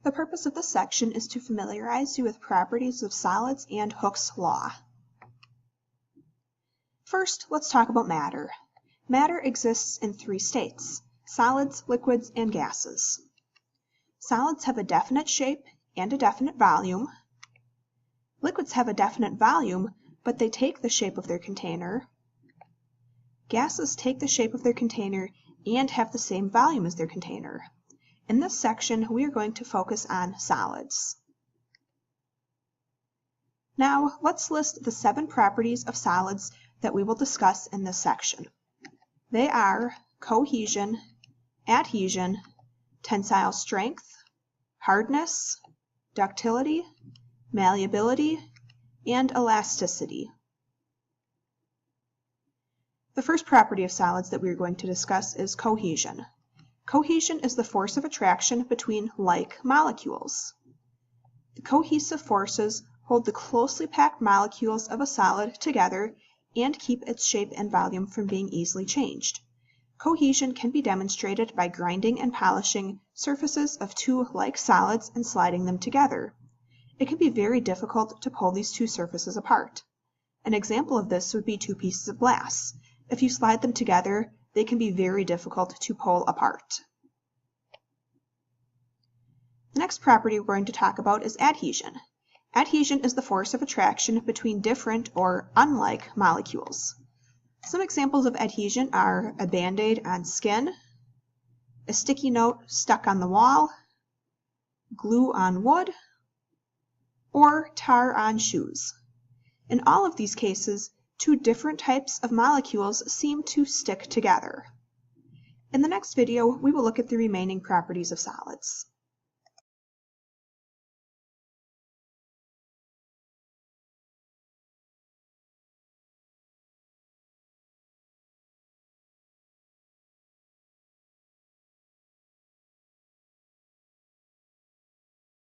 The purpose of this section is to familiarize you with properties of solids and Hooke's law. First, let's talk about matter. Matter exists in three states: solids, liquids, and gases. Solids have a definite shape and a definite volume. Liquids have a definite volume, but they take the shape of their container. Gases take the shape of their container and have the same volume as their container. In this section, we are going to focus on solids. Now, let's list the 7 properties of solids that we will discuss in this section. They are cohesion, adhesion, tensile strength, hardness, ductility, malleability, and elasticity. The first property of solids that we are going to discuss is cohesion. Cohesion is the force of attraction between like molecules. The cohesive forces hold the closely packed molecules of a solid together and keep its shape and volume from being easily changed. Cohesion can be demonstrated by grinding and polishing surfaces of two like solids and sliding them together. It can be very difficult to pull these two surfaces apart. An example of this would be two pieces of glass. If you slide them together, they can be very difficult to pull apart. The next property we're going to talk about is adhesion. Adhesion is the force of attraction between different or unlike molecules. Some examples of adhesion are a band-aid on skin, a sticky note stuck on the wall, glue on wood, or tar on shoes. In all of these cases, two different types of molecules seem to stick together. In the next video, we will look at the remaining properties of solids.